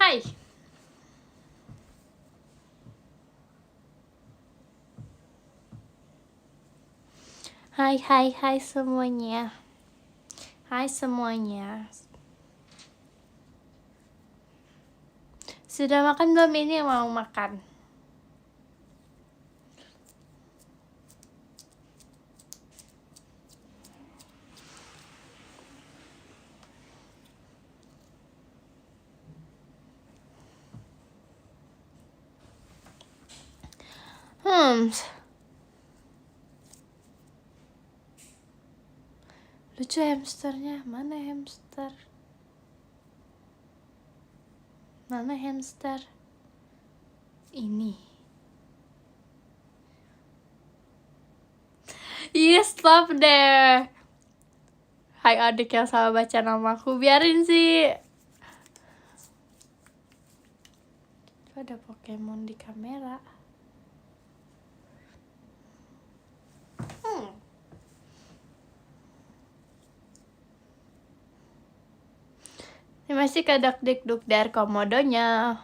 Hai. Hai semuanya. Hai semuanya. Sudah makan belum? Ini mau makan. Lucu hamsternya. Mana hamster? Mana hamster? Ini. Stop deh. Hai adik yang salah baca namaku. Biarin sih. Ada Pokemon di kamera. Ini masih kadak dikduk dari komodonya.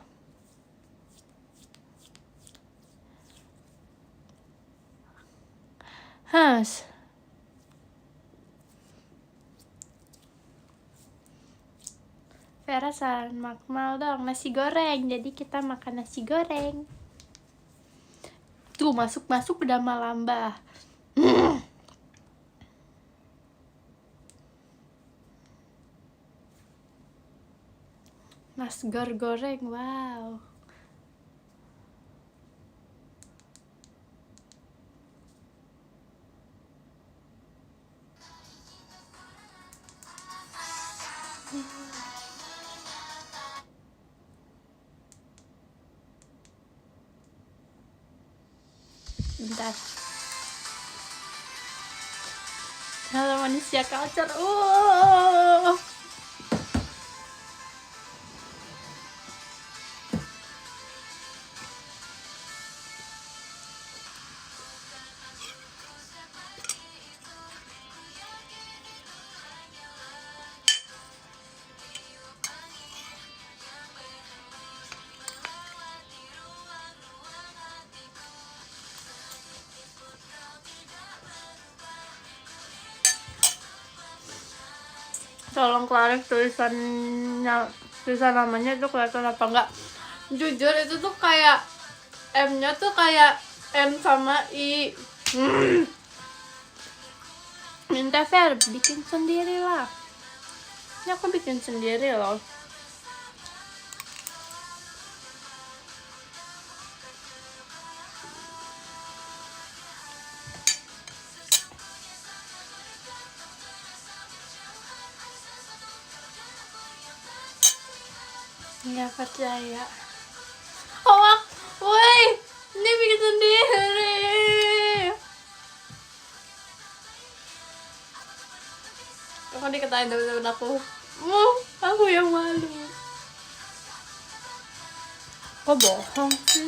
Vera saran makmal dong, nasi goreng. Jadi kita makan nasi goreng. Tuh masuk udah malambah. Nasgor goreng, wow. Bentar. Halo manusia culture. Tolong Clarif tulisan namanya tuh kelihatan apa enggak. Jujur itu tuh kayak M-nya tuh kayak M sama I. Minta Ver, bikin sendiri lah. Ini aku bikin sendiri loh. Nggak percaya. Woi, ini bikin sendiri. Aku dikatain temen-temen aku yang malu. Kok bohong sih?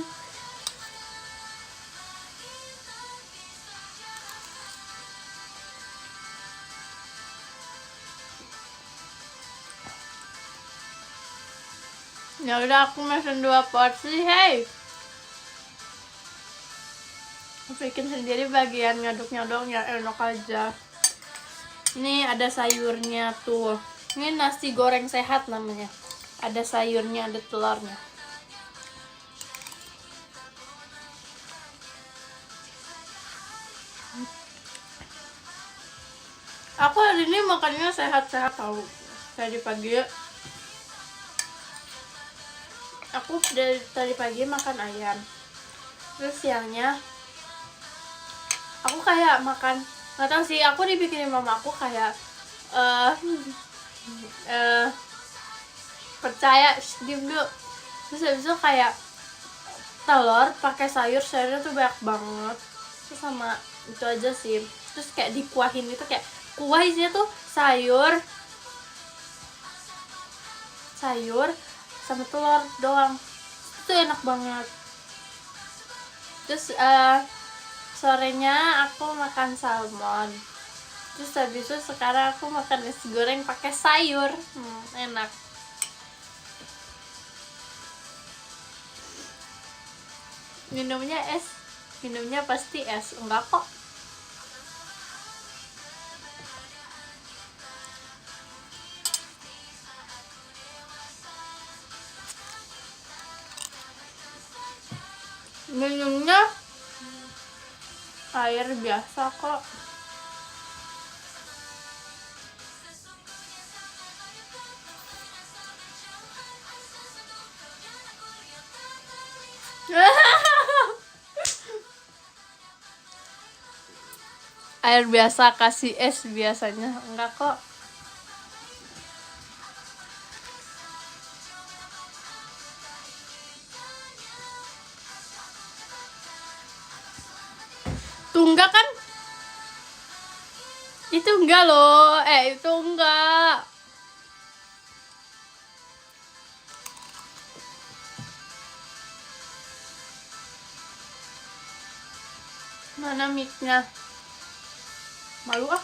Ya udah, aku mesen 2 porsi, hey. Aku bikin sendiri bagian ngaduknya dong, ya enak aja. Ini ada sayurnya tuh. Ini nasi goreng sehat namanya. Ada sayurnya, ada telurnya. Aku hari ini makannya sehat-sehat tau. Tadi pagi aku dari tadi pagi makan ayam. Terus siangnya aku kayak makan, nggak tahu sih, aku dibikinin mama aku kayak percaya, diem dulu. Terus habis itu kayak telur pakai sayurnya tuh banyak banget. Terus sama itu aja sih. Terus kayak dikuahin itu, kayak kuah isinya tuh sayur sama telur doang. Itu enak banget. Terus sorenya aku makan salmon. Terus habis itu sekarang aku makan nasi goreng pakai sayur. Enak. minumnya es, minumnya pasti es. Enggak kok. Minumnya air biasa kok. Air biasa kasih es biasanya. Enggak kok. Tuh enggak kan? Itu enggak loh. Itu enggak. Mana mic-nya? Malu ah.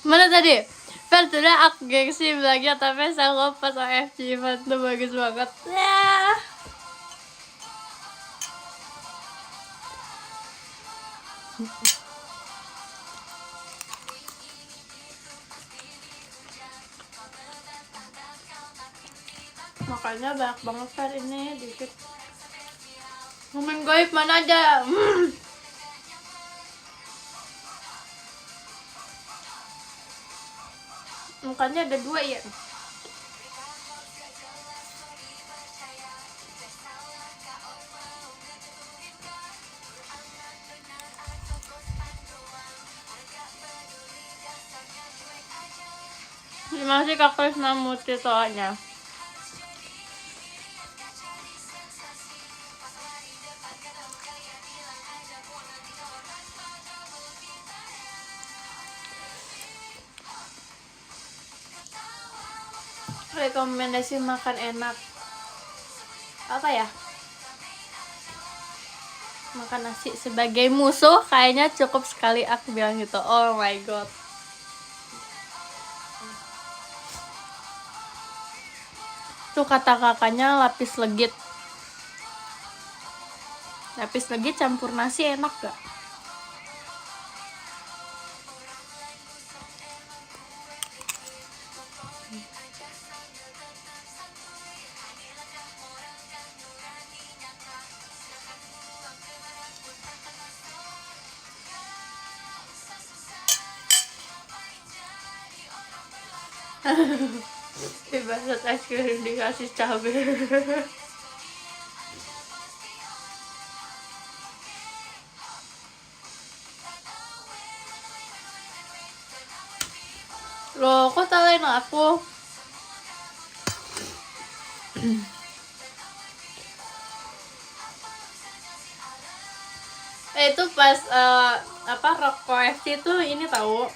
Mana tadi? Sebenarnya aku gengsi bilangnya, tapi saya pas OFC event tuh bagus banget. Ya. Makanya banyak banget Fer ini dikit. Momen goib mana aja. Mukanya ada 2 ya. Terima kasih Kak Krisna Muti soalnya. Rekomendasi makan enak apa ya? Makan nasi sebagai musuh kayaknya cukup sekali aku bilang gitu. Oh my god. Tuh kata kakaknya lapis legit. Lapis legit campur nasi enak gak? Dibasat es krim dikasih cabai. Loh, kok salahin aku? Itu pas Rock KFC itu ini tahu.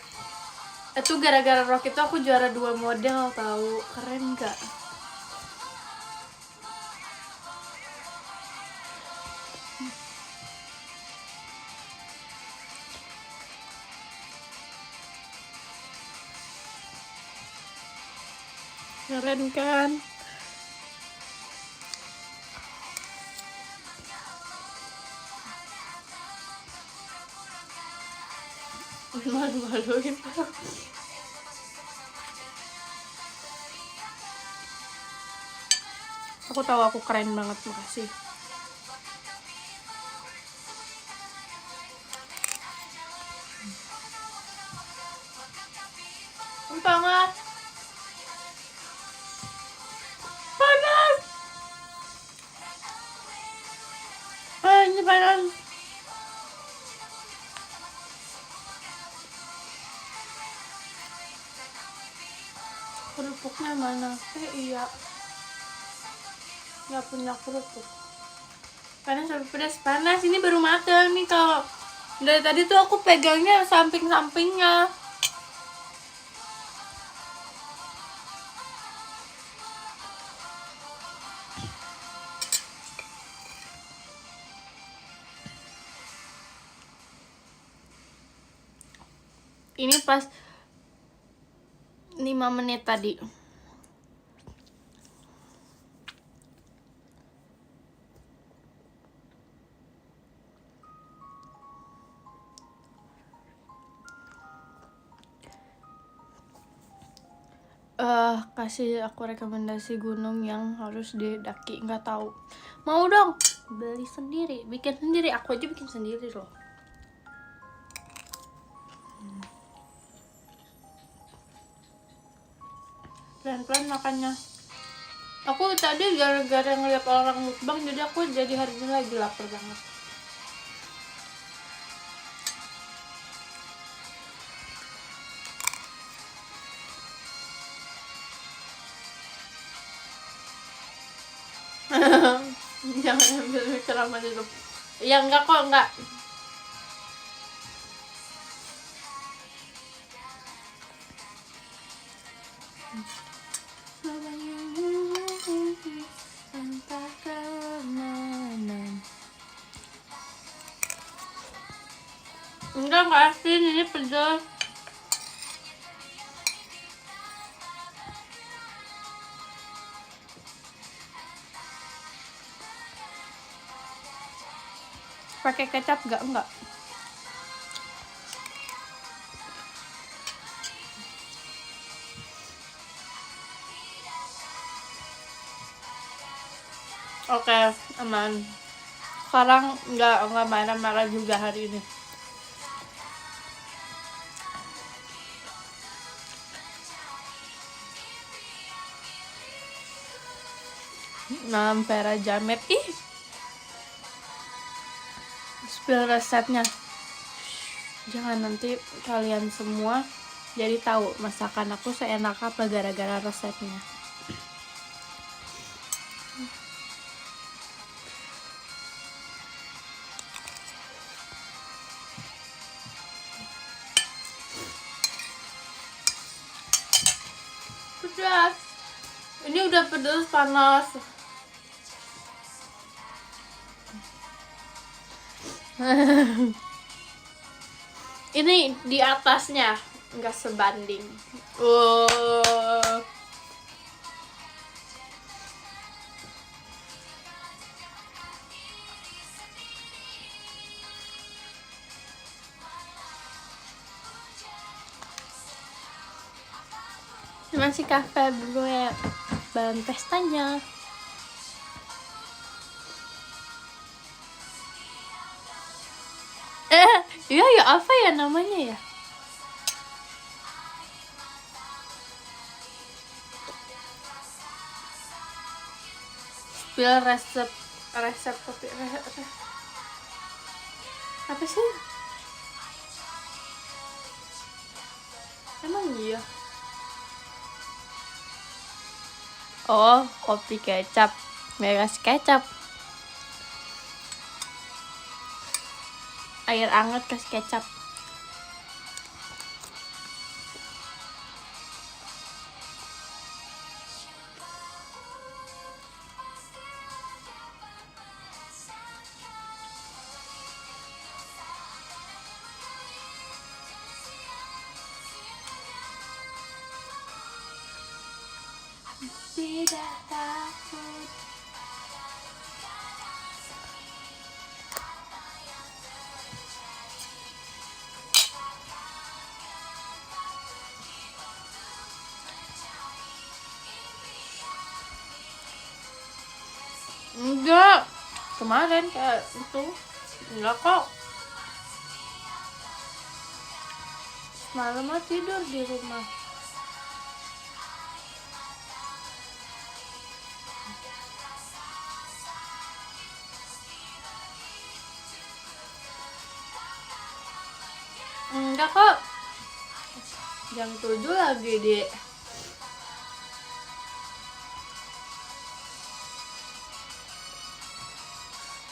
Itu gara-gara Rock itu aku juara 2 model tahu. Keren gak? Keren kan? Malu-maluin. Aku tahu aku keren banget, makasih. Panas. Panas. Ini panas. Kerupuknya mana? Iya. Nggak punya kerupuk. Panas sampai pedas. Panas, ini baru matang nih. Kalau dari tadi tuh aku pegangnya samping-sampingnya. Ini pas 5 menit tadi. Kasih aku rekomendasi gunung yang harus didaki. Nggak tahu. Mau dong, beli sendiri, bikin sendiri. Aku aja bikin sendiri loh. Pelan-pelan makannya. Aku tadi gara-gara ngeliat orang mukbang, jadi aku jadi hari ini lagi lapar banget. Jangan ambil keramat itu. Ya enggak kok, enggak. Entah kemana. Enggak asin, ini pedas. Pakai kecap enggak? Oke, aman. Sekarang enggak marah-marah juga hari ini. Malam Vera Jamet. Ih, spill resepnya. Jangan nanti kalian semua jadi tahu masakan aku seenak apa gara-gara resepnya. Pedas. Ini udah pedas panas. Ini di atasnya nggak sebanding. Masih kafe gue bahan pestanya. Iya ya, apa ya namanya ya? Spill resep kopi apa sih? Emang iya? Oh, kopi kecap. Megas kecap. Air anget kasih kecap. Tidak takut. Enggak. Kemarin kayak itu. Enggak kok. Malam tidur di rumah. Enggak kok. Jam 7 lagi di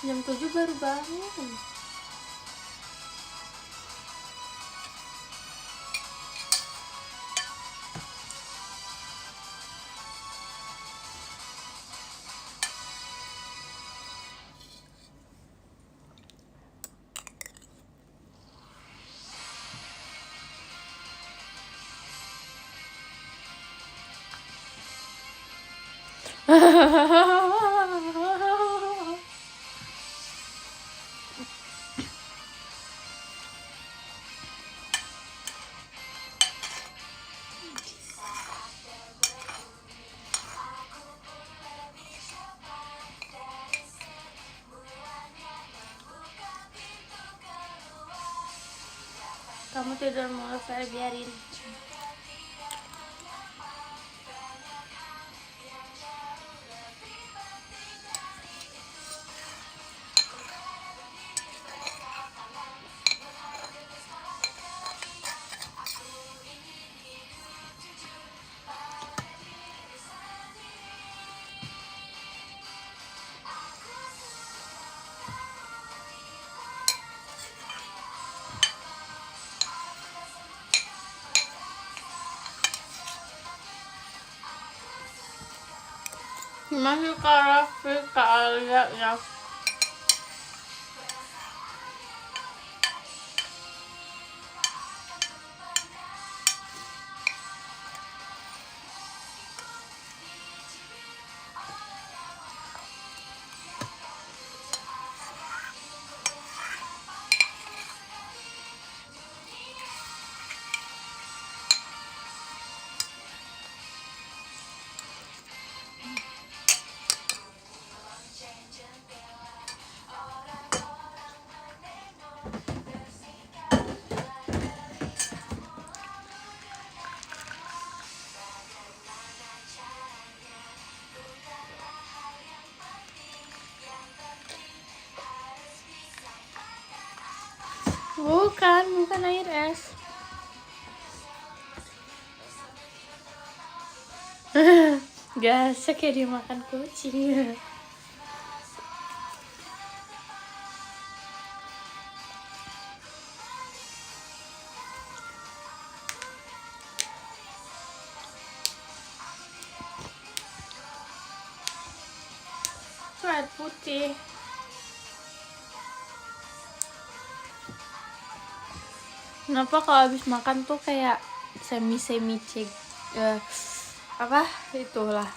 jam 7 baru bangun. Kamu tidur mulu, Fer, biarin. Masih Raffi, Kak Alia ya. Bukan air es. Gak kayak dia makan kucing. Itu air putih. Kenapa kalau habis makan tuh kayak semi cek apa itulah.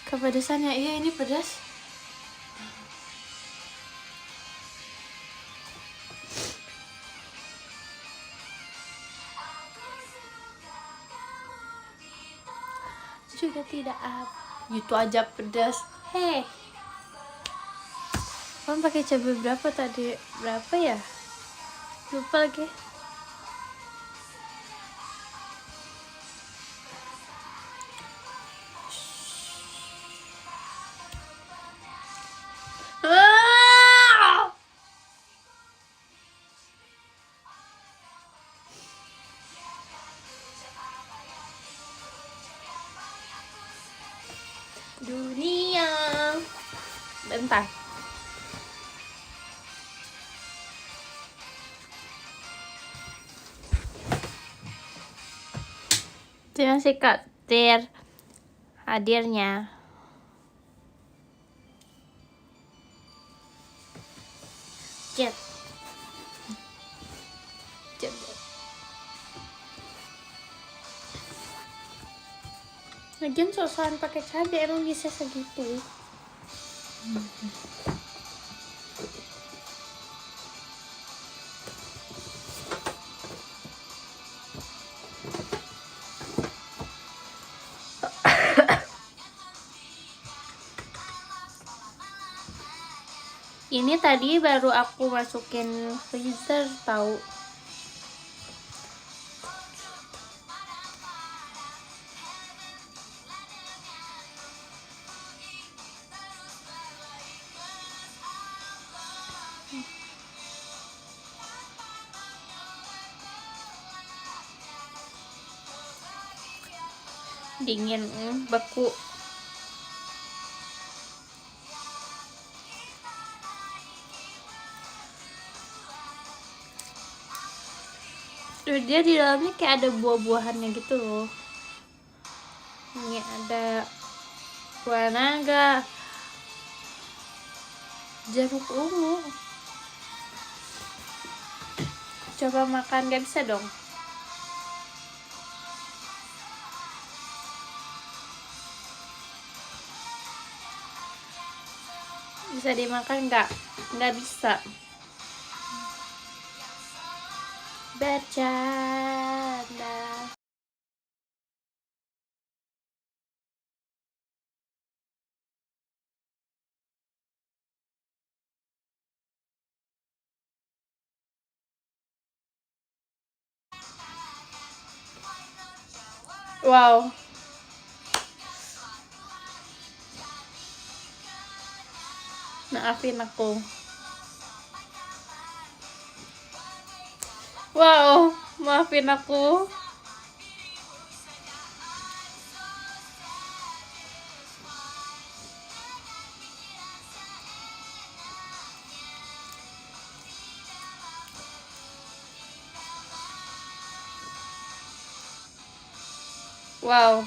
Kepedesannya, iya ini pedas. Juga tidak gitu aja pedas. Hei, kamu pakai cabai berapa tadi? Berapa ya? Lupa lagi. Dunia. Bentar. Terima kasih Kak Tir hadirnya. Jet. Lagian sosokan pakai cabai emang bisa segitu. Ini tadi baru aku masukin freezer tahu. Dingin, beku. Dia di dalamnya kayak ada buah-buahannya gitu loh. Ini ada buah naga, jeruk ungu. Coba makan, gak bisa dong. Bisa dimakan nggak? Nggak bisa. Bercanda. Wow. Maafin aku. Wow, maafin aku. Wow.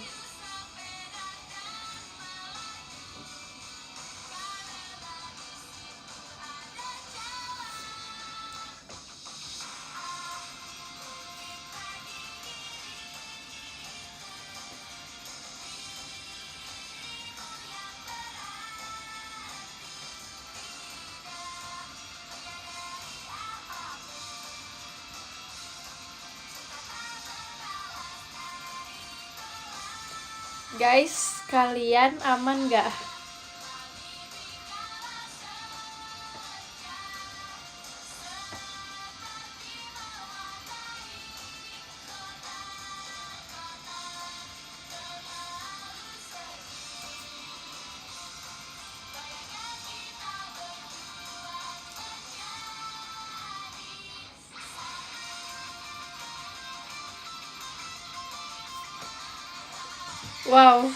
Guys, kalian aman nggak? Wow.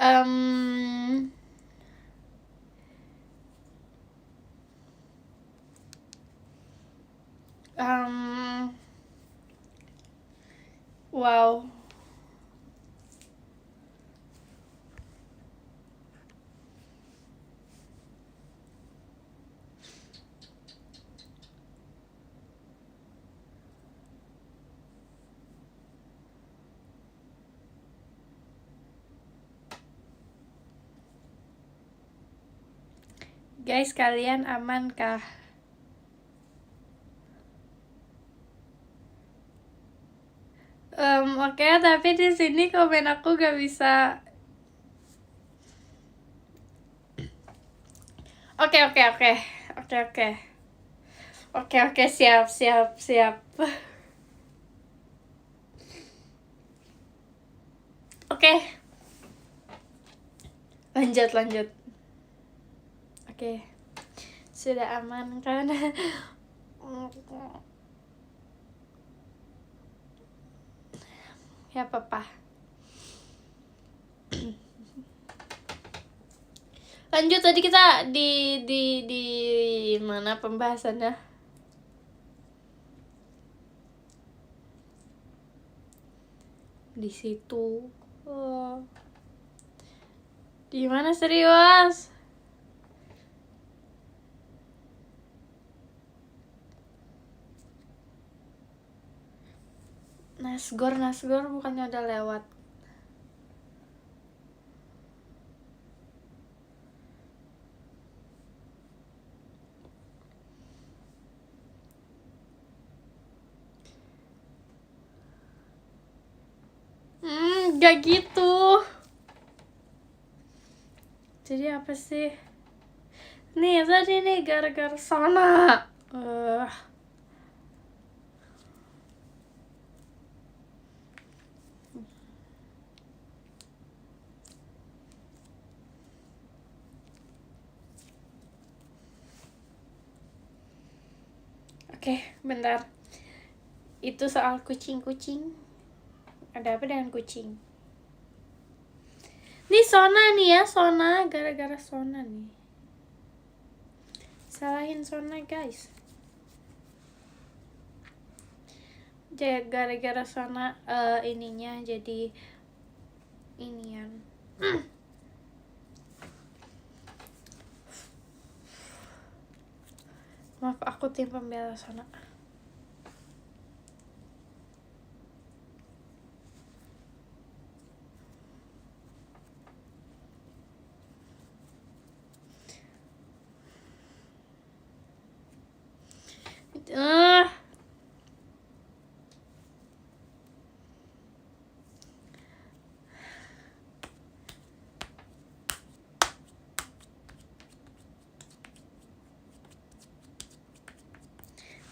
Um, um, wow. Guys, kalian aman kah? Oke, tapi di sini komen aku gak bisa. Oke, oke, oke, oke, oke, oke, oke, siap, siap, siap. Oke, lanjut, lanjut. Oke, sudah aman kan? Ya, papa. Lanjut, tadi kita di mana pembahasannya? Di situ. Oh. Di mana serius? Nasgor bukannya udah lewat. Gak gitu. Jadi apa sih? Nih tadi nih gara-gara sana. Oke, bentar. Itu soal kucing-kucing. Ada apa dengan kucing? Nih Sona nih ya, Sona. Gara-gara Sona nih. Salahin Sona guys. Gara-gara Sona ininya jadi inian. Maaf, aku tim pembela Sona.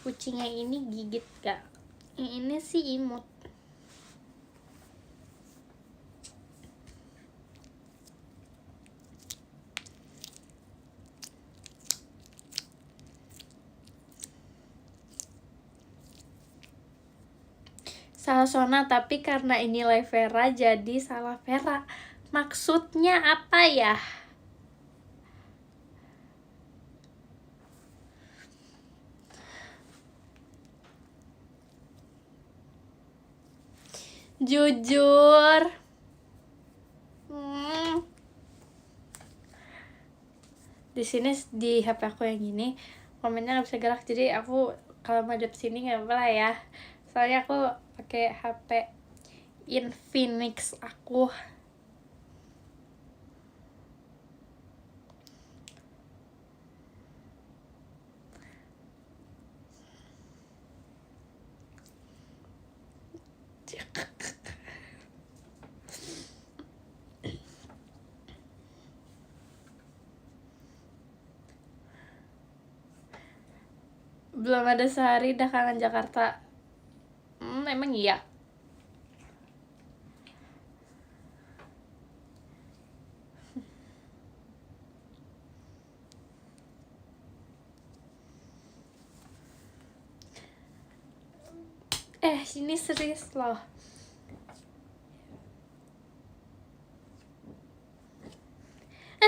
Kucing yang ini gigit gak? Yang ini sih imut. Salah Sona, tapi karena ini live Vera jadi salah Vera. Maksudnya apa ya? Jujur. Di sini di HP aku yang ini komennya nggak bisa gerak, jadi aku kalau madep sini nggak apa lah ya. Soalnya aku pakai HP Infinix aku. Belum ada sehari dah kangen Jakarta. Emang iya. Sini serius loh.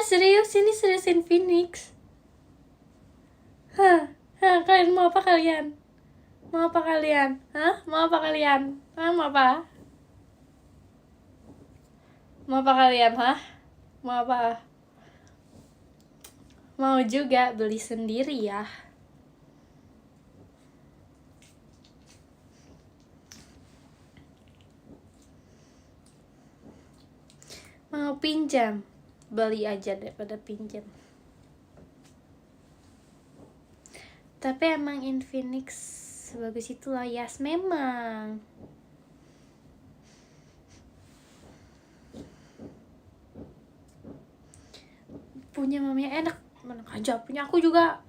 Serius, ini serius Infinix. Kalian mau apa kalian? Mau apa kalian? Mau apa kalian? Mau apa? Mau apa kalian, Mau apa? Mau juga beli sendiri ya. Mau pinjam? Beli aja daripada pinjam. Tapi emang Infinix bagus itu loh, Yas, memang. Punya mamanya enak, mana aja punya aku juga.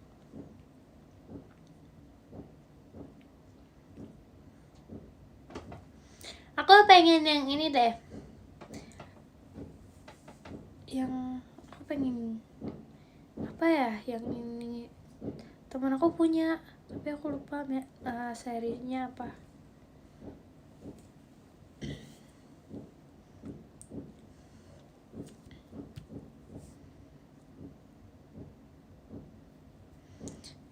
Aku pengen yang ini deh. Yang aku pengen apa ya? Yang ini teman aku punya, tapi aku lupa seriesnya apa.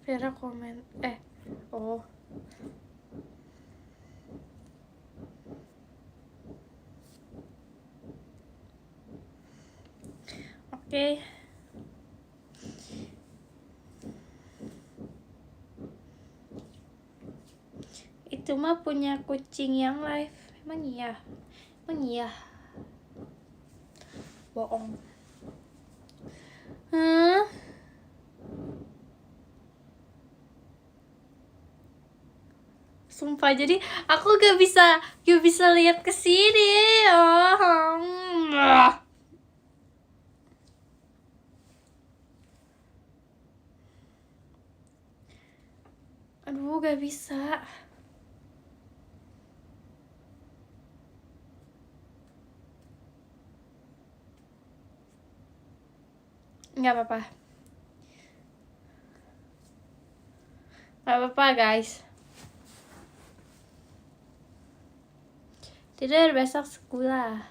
Vera komen oh oke. Itu mah punya kucing yang live. Emang iya? Bohong. Sumpah, jadi aku gak bisa lihat ke sini. Aduh, gak bisa. Nggak apa-apa. Gak apa-apa guys, tidur besok sekolah.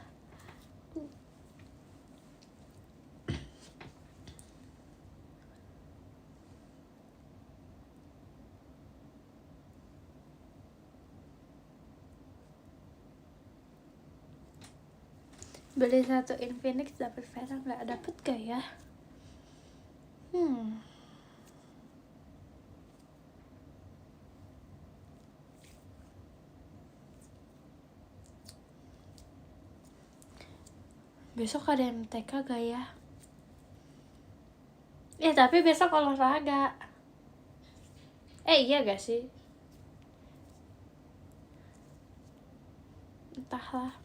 Beli satu Infinix dapat Vera nggak? Dapet gak ya? Besok ada MTK gak ya? Tapi besok olahraga. Iya gak sih? Entahlah.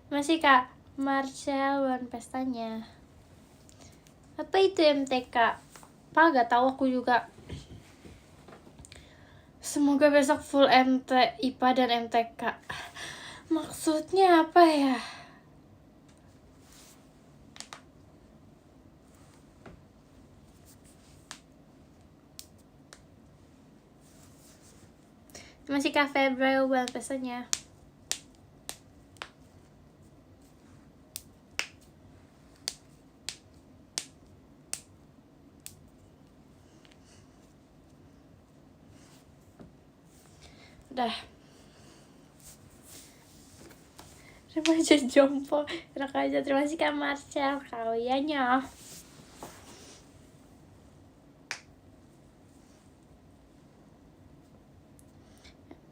Masih Kak Marcel bulan pestanya. Apa itu MTK? Apa gak tahu aku juga. Semoga besok full IPA dan MTK. Maksudnya apa ya? Masih Kak Februari bulan pestanya. Udah. Remaja jompo. Enak aja. Terima kasih Kak Marcel. Kawiannya.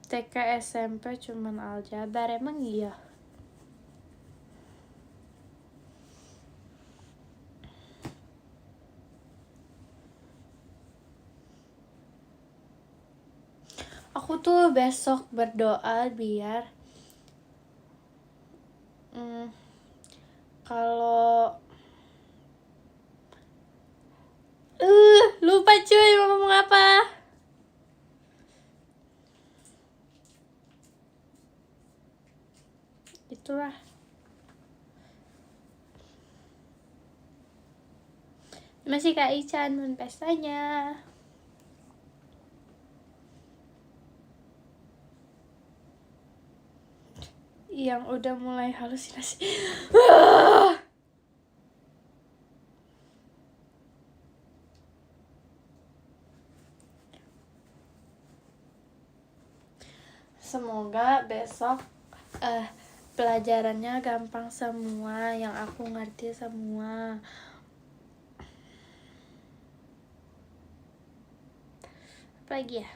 TK SMP cuman aljabar. Emang iya? Aku tuh besok berdoa biar kalau lupa cuy mau ngomong apa. Itulah. Masih Kak Ican pestanya. Yang udah mulai halusinasi. Semoga besok pelajarannya gampang semua, yang aku ngerti semua. Apa lagi ya?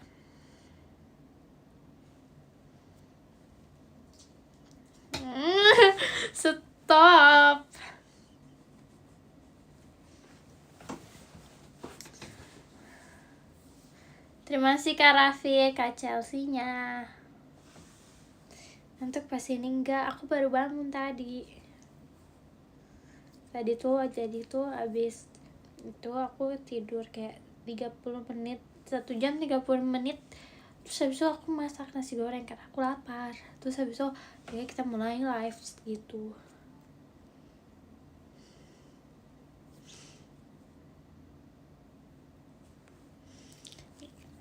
Stop. Terima kasih Kak Raffi, Kak Chelsea-nya. Ngantuk pas ini enggak, aku baru bangun tadi. Tadi tuh abis itu aku tidur kayak 30 menit, 1 jam 30 menit. Terus habis itu aku masak nasi goreng karena aku lapar. Terus habis itu kayak kita mulai live gitu.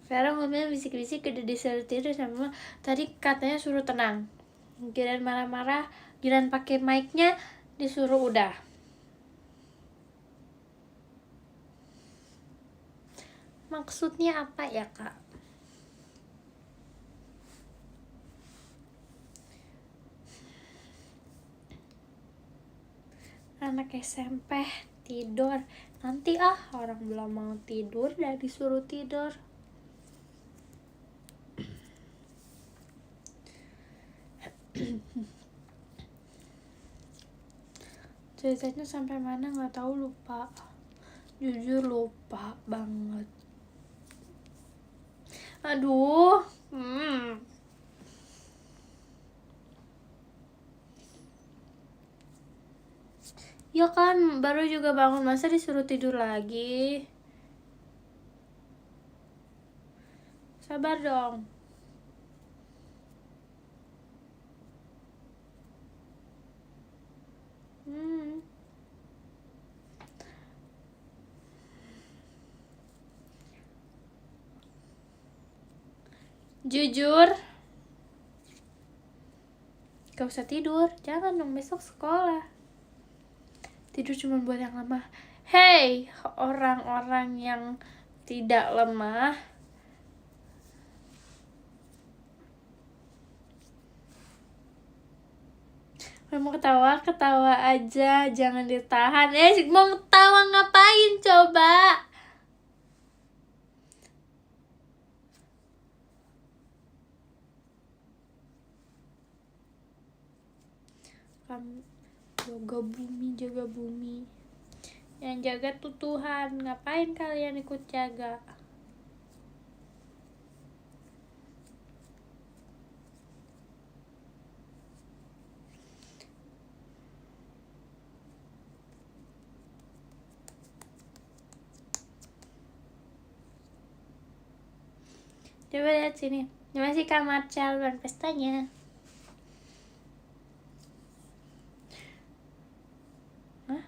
Vera ngomongnya bisik-bisik udah disuruh tidur sama tadi katanya suruh tenang. Giliran marah-marah, giliran pakai mic-nya disuruh udah. Maksudnya apa ya Kak? Anak SMP tidur. Nanti orang belum mau tidur udah disuruh tidur. Ceritanya sampai mana nggak tahu, lupa. Jujur lupa banget. Aduh. Ya kan, baru juga bangun, masa disuruh tidur lagi? Sabar dong. Jujur, gak usah tidur. Jangan dong, besok sekolah. Tidur cuma buat yang lemah. Hey, orang-orang yang tidak lemah, mau ketawa, ketawa aja, jangan ditahan. Mau ketawa ngapain coba? Kamu jaga bumi. Yang jaga tuh Tuhan. Ngapain kalian ikut jaga? Coba lihat sini. Ini masih kamar calon pestanya. Hah?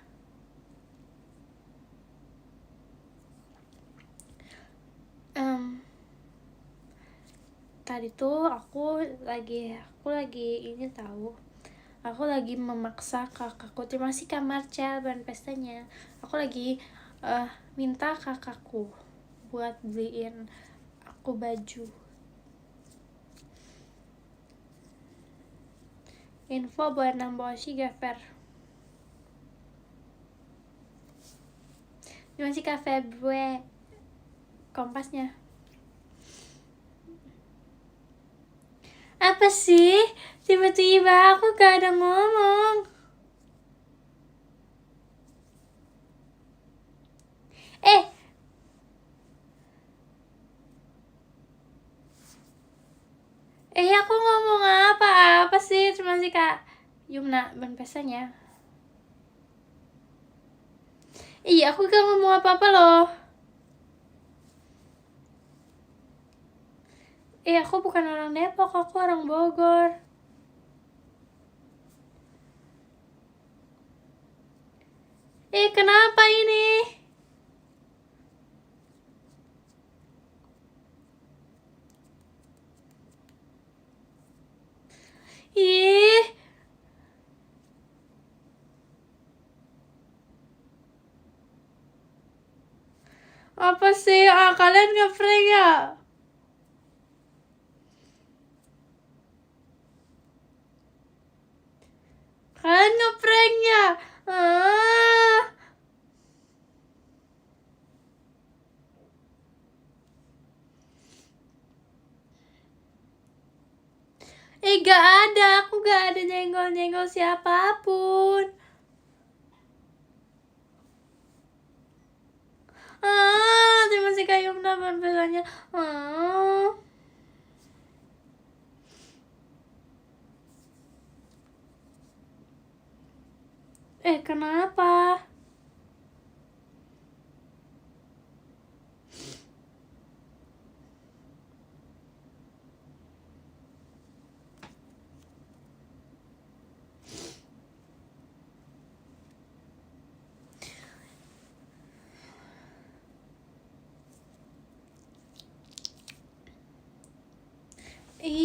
Tadi tuh aku lagi ini tahu. Aku lagi memaksa kakakku. Terima kasih kamar calon pestanya. Aku lagi minta kakakku buat beliin aku baju. Info buat nambah si Gafer. Ini masih kafe gue kompasnya. Apa sih? Tiba-tiba aku gak ada ngomong. Aku ngomong apa sih? Terima kasih Kak Yumna ban pesanya. Aku gak ngomong apa-apa loh. Aku bukan orang Depok, aku orang Bogor. Kenapa ini? Apa sih? Kalian nge-prank ya? Kalian nge-prank ya? Gak ada, aku gak ada nyenggol-nyenggol siapapun. Terima kasih Kak Yumna ban pesanya. Kenapa?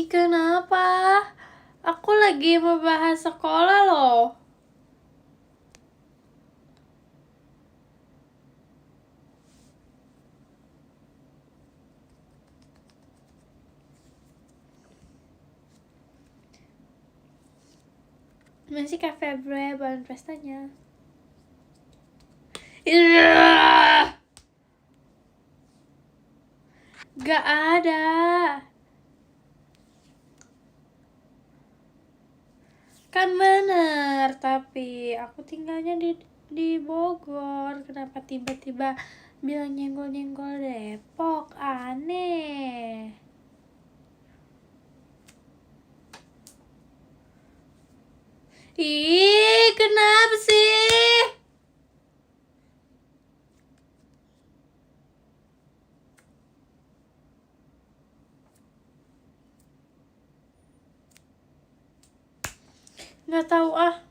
Kenapa? Aku lagi membahas sekolah loh. Masih Kak Febre ban pestanya. Gak ada. Kan bener, tapi aku tinggalnya di Bogor. Kenapa tiba-tiba bilang nyenggol-nyenggol Depok? Aneh. Kenapa sih? Nggak tahu ah.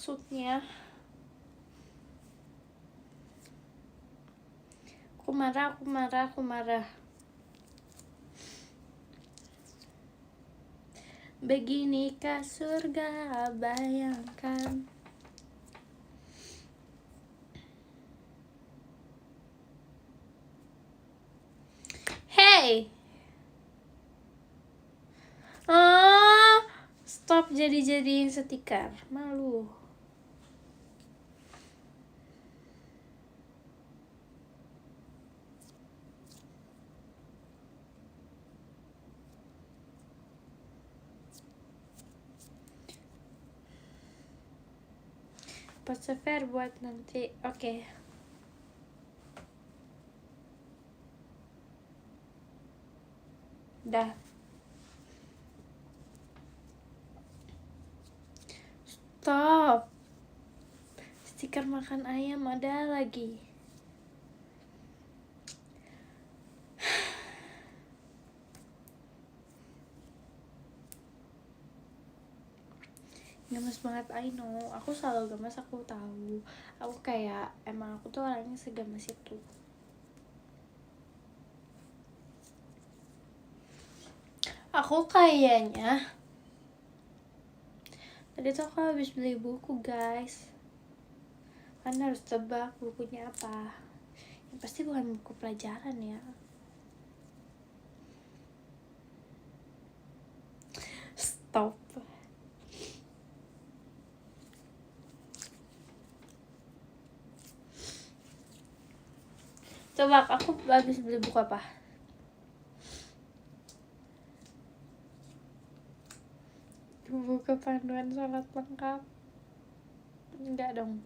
maksudnya. Aku marah. Beginikah surga, bayangkan. Hey, stop jadiin stiker, malu. Persever buat nanti, oke. Dah. Stop. Stiker makan ayam ada lagi. Gemes banget, I know. Aku selalu gemes, aku tahu. Aku kayak, emang aku tuh orangnya segemes itu. Aku kayaknya tadi tuh aku habis beli buku, guys. Kan harus tebak bukunya apa. Yang pasti bukan buku pelajaran ya. Stop. Coba aku habis beli buku apa? Buku panduan sholat lengkap. Enggak dong.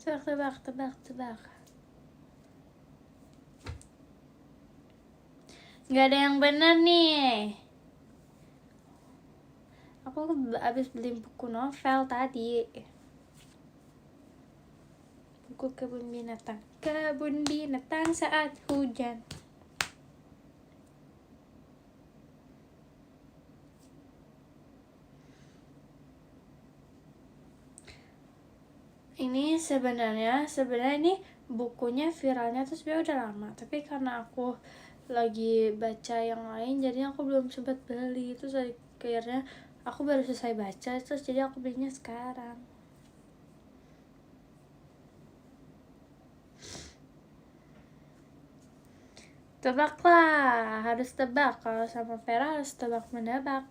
Tebak. Nggak ada yang benar nih. Aku habis beli buku novel tadi. Buku kebun binatang saat hujan. Ini sebenarnya ini bukunya viralnya tuh sebenarnya udah lama, tapi karena aku lagi baca yang lain jadi aku belum sempat beli. Terus akhirnya aku baru selesai baca, terus jadi aku belinya sekarang. Tebaklah, harus tebak. Kalau sama Vera harus tebak menebak.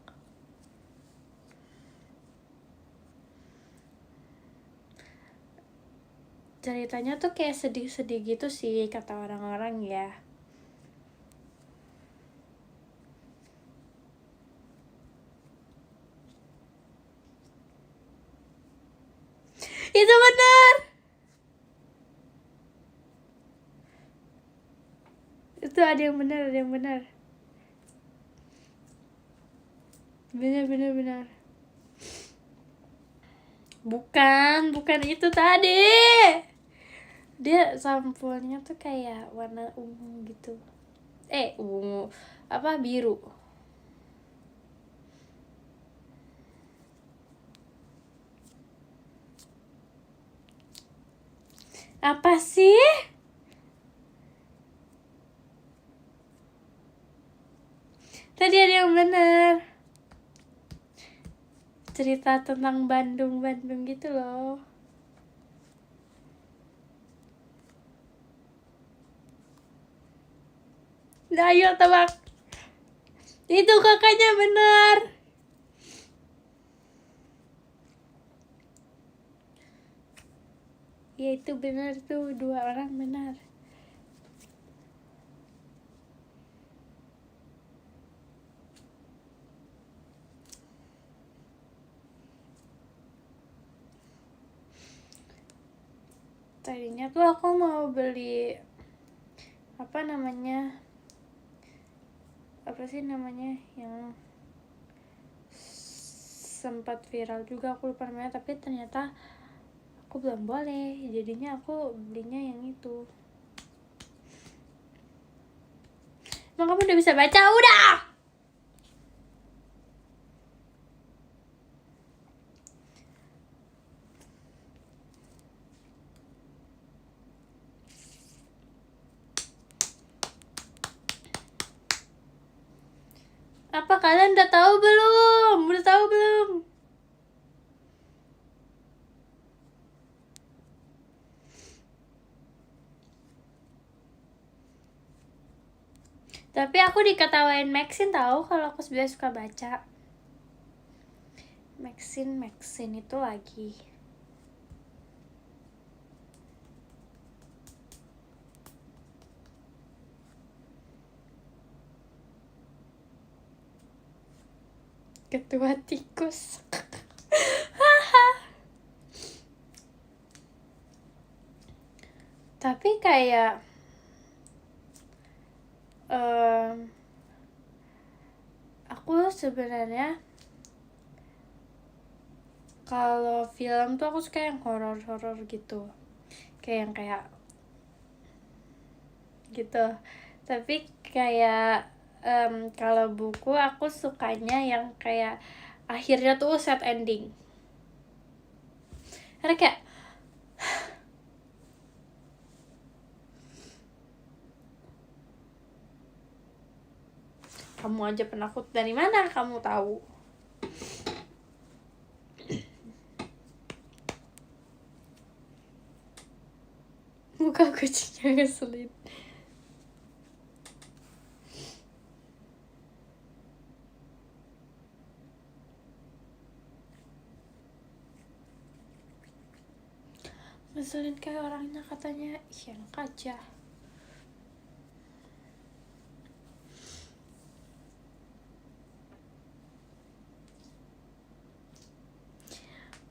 Ceritanya tuh kayak sedih-sedih gitu sih kata orang-orang ya. Itu benar. Itu ada yang benar. Benar. Bukan itu tadi. Dia sampulnya tuh kayak warna ungu gitu. Ungu. Apa, biru. Apa sih? Tadi ada yang benar. Cerita tentang Bandung gitu loh. Nah, ayo tebak. Itu kakaknya benar. Ya itu benar tuh, 2 orang benar. Tadinya tuh aku mau beli apa sih namanya yang sempat viral juga, aku lupa namanya, tapi ternyata aku belum boleh, jadinya aku belinya yang itu. Emang kamu udah bisa baca? Udah! Apa kalian udah tahu belum? Udah tahu belum? Tapi aku diketawain Maxine tahu kalau aku sebenarnya suka baca. Maxine itu lagi. Ketua tikus. Tapi kayak aku sebenarnya kalau film tuh aku suka yang horor gitu, kayak yang kayak gitu. Tapi kayak kalau buku aku sukanya yang kayak akhirnya tuh sad ending, karena kayak kamu aja penakut, dari mana kamu tahu? Muka kucingnya ngeselin. Ngeselin kayak orangnya katanya, ih enak aja.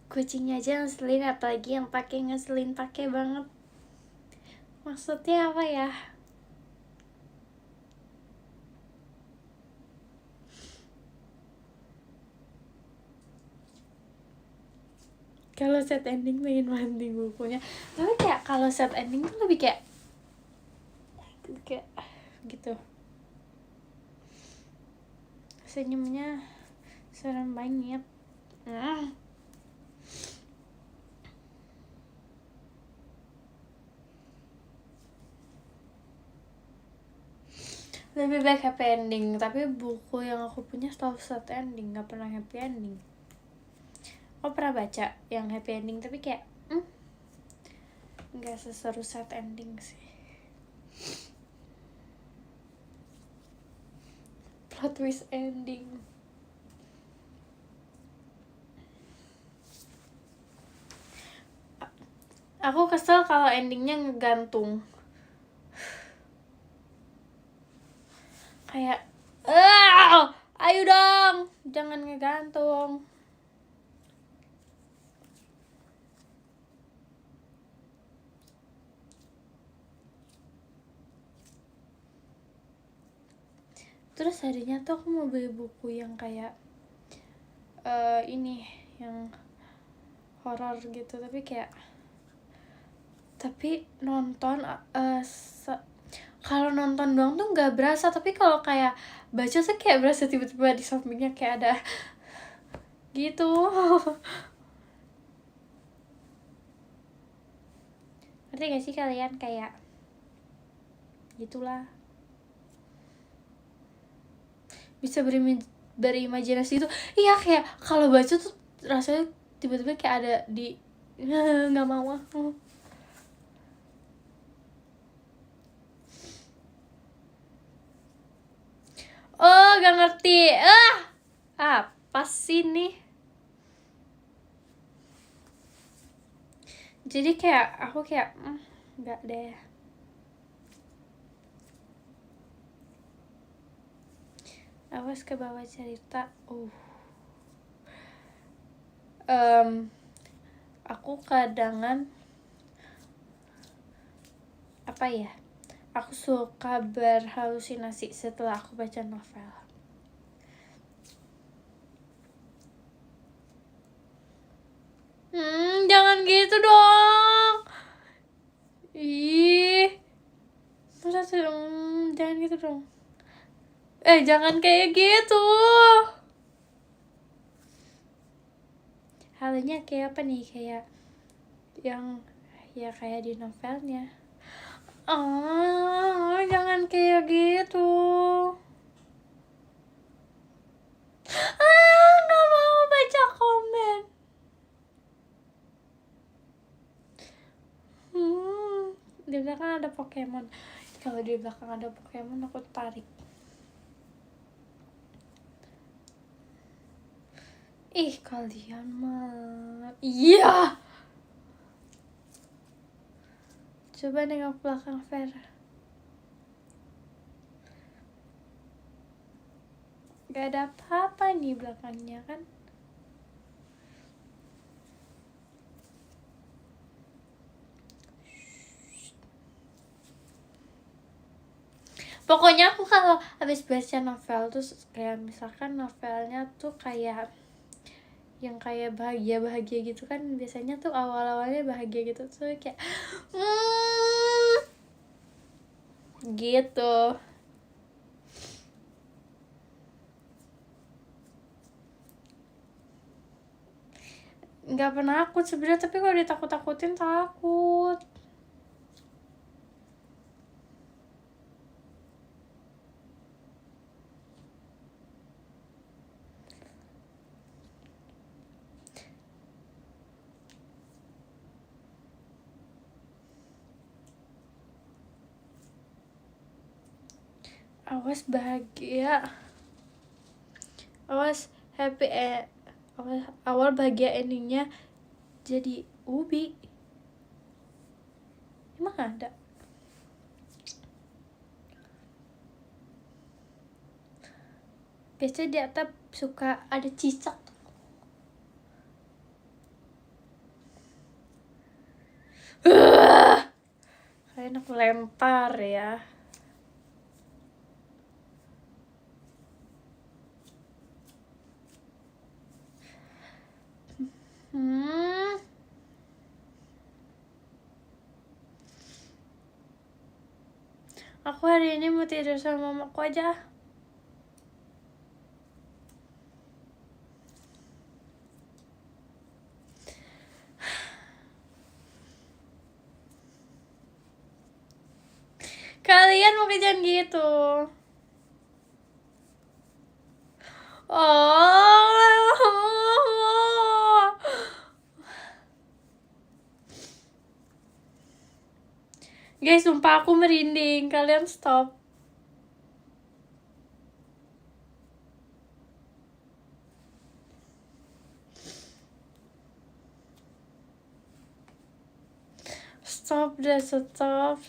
Kucingnya aja ngeselin, apalagi yang pakai ngeselin pakai banget. Maksudnya apa ya? Kalau set ending pengen mandi bukunya, tapi kayak kalau set ending tuh lebih kayak gitu. Senyumnya serem banget. Lebih baik happy ending, tapi buku yang aku punya selalu sad ending, nggak pernah happy ending. Aku pernah baca yang happy ending, tapi kayak nggak seseru sad ending sih. Plot twist ending. Aku kesel kalau endingnya ngegantung. Kayak ayo dong, jangan ngegantung. Terus harinya tuh aku mau beli buku yang kayak ini yang horor gitu, tapi nonton kalau nonton doang tuh nggak berasa, tapi kalau kayak baca tuh kayak berasa tiba-tiba di sampingnya kayak ada gitu. Ngerti gak sih kalian, kayak gitulah, bisa berimajinasi itu. Iya, kayak kalau baca tuh rasanya tiba-tiba kayak ada di nggak mau. Oh, gak ngerti. Apa sih nih? Jadi kayak aku kayak nggak deh. Awas ke bawah cerita. Aku kadangan apa ya? Aku suka berhalusinasi setelah aku baca novel. Jangan gitu dong. Ih, masa jangan gitu dong. Jangan kayak gitu. Halnya kayak apa nih, kayak yang ya kayak di novelnya. Jangan kayak gitu. Nggak mau baca komen. Di belakang ada Pokemon. Kalau di belakang ada Pokemon aku tarik. Kalian mah. Iya. Coba nengok belakang Vera. Gak ada apa-apa nih belakangnya kan. Pokoknya aku kalau habis baca novel tuh kayak misalkan novelnya tuh kayak yang kayak bahagia gitu kan, biasanya tuh awal-awalnya bahagia gitu tuh kayak gitu. Nggak pernah takut sebenarnya, tapi kalau ditakut-takutin takut. Awas bahagia, awas happy awal bahagia, endingnya jadi ubi. Emang ada? Biasanya di atap suka ada cicak. Kalian aku lempar ya. Aku hari ini mau tidur sama mamaku aja. Kalian mau jangan gitu. Guys, sumpah aku merinding. Kalian stop. Stop deh, stop.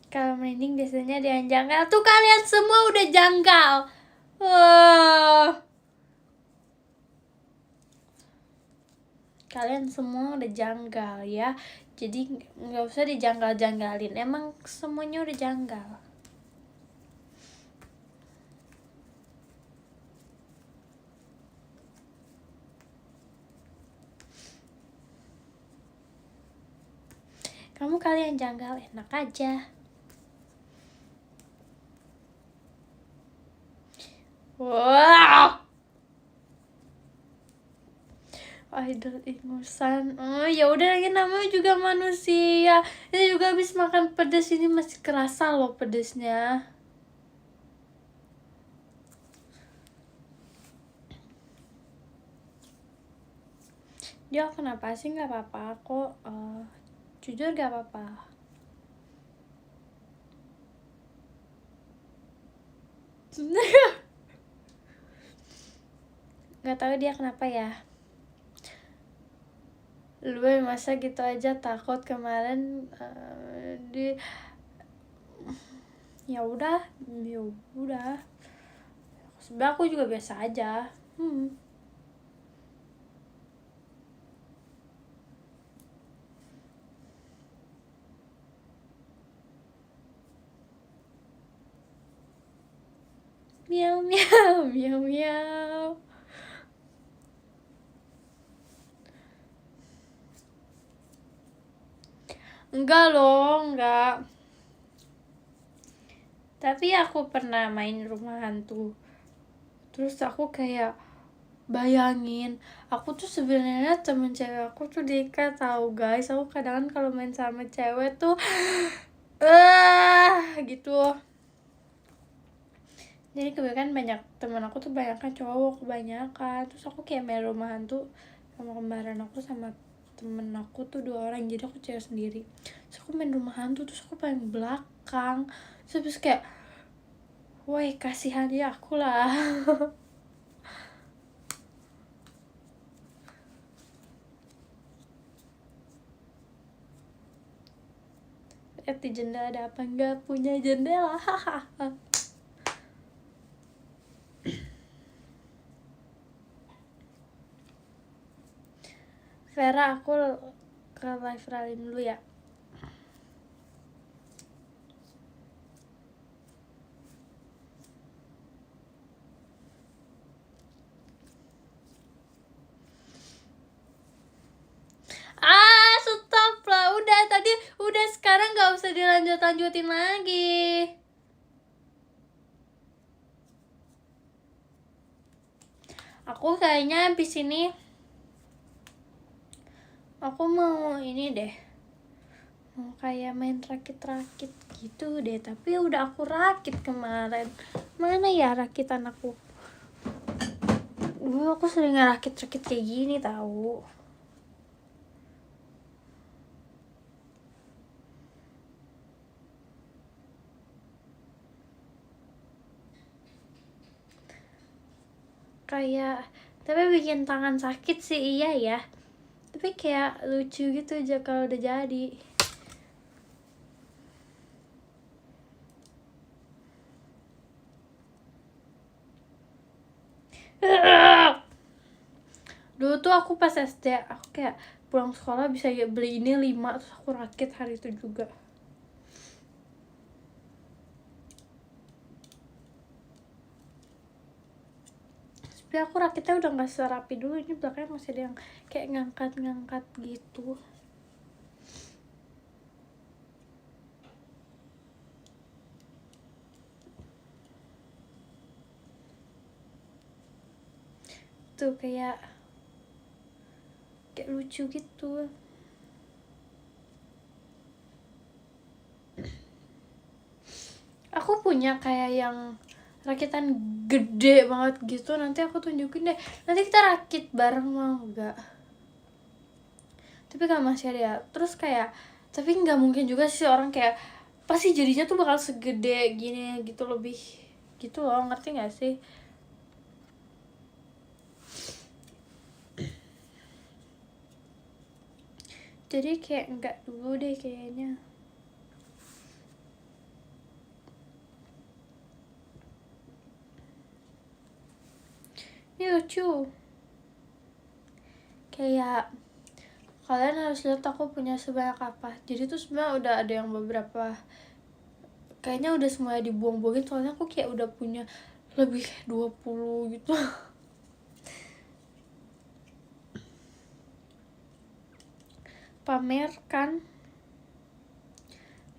Kalau merinding biasanya dia yang janggal. Tuh kalian semua udah janggal. Kalian semua udah janggal ya. Jadi nggak usah dijanggal-janggalin. Emang semuanya udah janggal. Kamu kalian janggal, enak aja. Wow. Idol ingusan. Ya udah, lagi namanya juga manusia. Ini juga habis makan pedas, ini masih kerasa loh pedasnya. Dia kenapa sih? Nggak apa-apa kok. Jujur nggak apa-apa. Nggak tahu dia kenapa ya. Lu masa gitu aja takut kemarin ya udah. Sebenarnya aku juga biasa aja. Miau miau miau miau. Enggak loh, enggak. Tapi aku pernah main rumah hantu. Terus aku kayak bayangin, aku tuh sebenarnya temen cewek aku tuh Dika, tahu guys. Aku kadang kalau main sama cewek tuh gitu. Jadi kebanyakan banyak teman aku tuh banyak kan cowok kebanyakan. Terus aku kayak main rumah hantu sama kembaran aku sama temen aku tuh 2 orang, jadi aku cewek sendiri. Terus aku main rumah hantu, terus aku paling belakang. Terus kayak, woi kasihan ya aku lah. Lihat di jendela ada apa, nggak punya jendela. Vera, aku ke live Ralim dulu ya. Stop lah, udah tadi, udah sekarang nggak usah dilanjutin lagi. Aku kayaknya habis ini aku mau ini deh, mau kayak main rakit-rakit gitu deh. Tapi udah aku rakit kemarin. Mana ya rakitan aku? Dulu aku sering ngerakit-rakit kayak gini tahu. Kayak, tapi bikin tangan sakit sih iya ya. Tapi kayak lucu gitu aja kalau udah jadi. Dulu tuh aku pas SD, aku kayak pulang sekolah bisa beli ini 5, terus aku rakit hari itu juga. Tapi aku rakitnya udah gak serapi dulu, ini belakangnya masih ada yang kayak ngangkat-ngangkat gitu. Tuh kayak lucu gitu. Aku punya kayak yang rakitan gede banget gitu, nanti aku tunjukin deh. Nanti kita rakit bareng, mau gak? Tapi kalau masih ada ya. Terus kayak, tapi nggak mungkin juga sih orang kayak pasti jadinya tuh bakal segede gini gitu, lebih gitu loh, ngerti gak sih? Jadi kayak nggak dulu deh kayaknya. Ini lucu. Kayak kalian harus lihat aku punya sebanyak apa. Jadi tuh sebenarnya udah ada yang beberapa, kayaknya udah semuanya dibuang-buangin, soalnya aku kayak udah punya lebih 20 gitu. Pamer kan?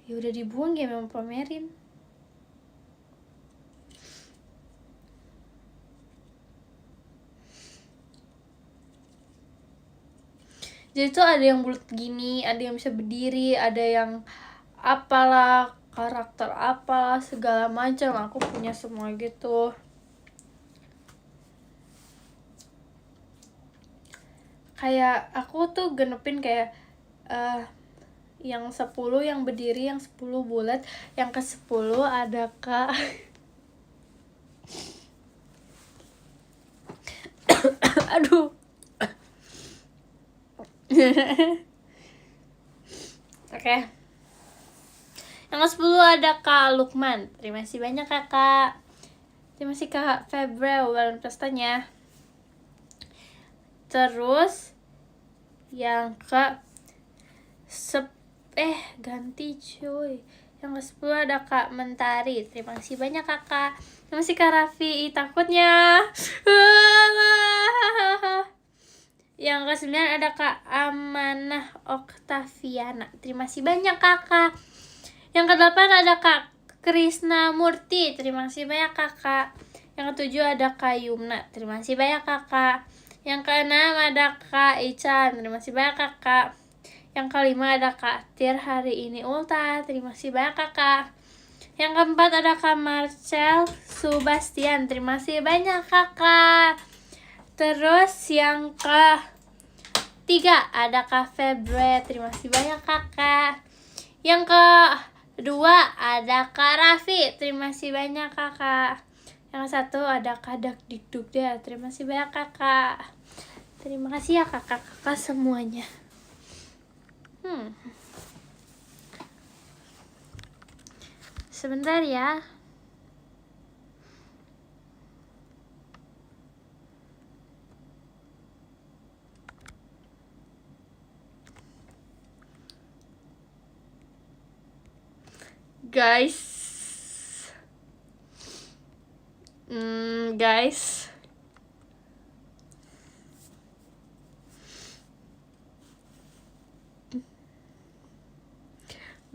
Ya udah dibuang ya, memang pamerin. Jadi tuh ada yang bulat gini, ada yang bisa berdiri, ada yang apalah, karakter apalah, segala macam. Aku punya semua gitu. Kayak aku tuh genepin kayak yang 10 yang berdiri, yang 10 bulat, yang ke 10 ada kak. Aduh. Oke. Yang ke 10 ada Kak Lukman. Terima kasih banyak kakak. Terima kasih Kak Febra bulan pestanya. Terus yang ke ganti cuy. Yang ke-10 ada Kak Mentari. Terima kasih banyak kakak. Terima kasih Kak Raffi. Takutnya. Yang ke-9 ada Kak Amanah Oktaviana. Terima kasih banyak kakak. Yang ke-8 ada Kak Krisna Murti. Terima kasih banyak kakak. Yang ke-7 ada Kak Yumna. Terima kasih banyak kakak. Yang ke-6 ada Kak Ican. Terima kasih banyak kakak. Yang ke-5 ada Kak Tir hari ini Ulta. Terima kasih banyak kakak. Yang ke-4 ada Kak Marcel Subastian. Terima kasih banyak kakak. Terus yang ke-3 ada Kak Febre. Terima kasih banyak kakak. Yang ke-2 ada Kak Raffi. Terima kasih banyak kakak. Yang ke-1 ada Kak Dakdikduk deh. Terima kasih banyak kakak. Terima kasih ya kakak-kakak semuanya. Sebentar ya. Guys. Guys.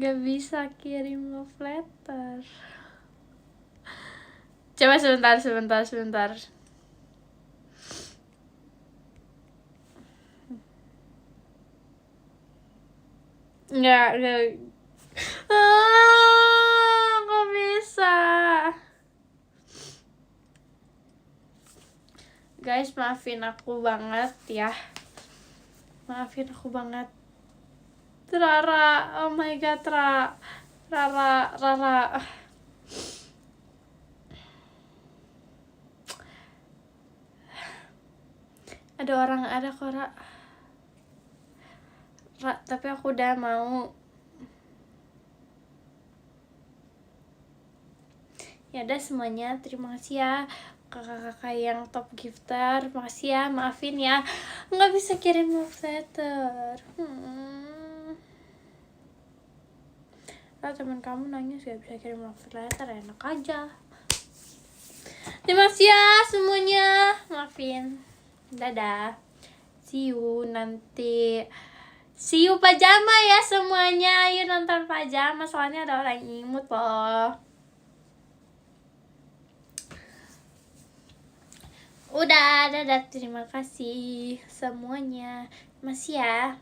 Gak bisa kirim love letter. Coba sebentar. Nggak bisa. Guys, maafin aku banget ya. Maafin aku banget. Rara, oh my god, Rara. Ada kok, Ra, tapi aku udah mau. Ya udah semuanya, terima kasih ya kakak-kakak yang top gifter. Makasih ya, maafin ya nggak bisa kirim love letter. Teman kamu nangis gak bisa kirim love letter, enak aja. Terima kasih ya semuanya, maafin. Dadah, see you nanti. See you pajama ya semuanya. Ayo nonton pajama, soalnya ada orang imut loh. Udah, dadah, terima kasih semuanya. Masih ya.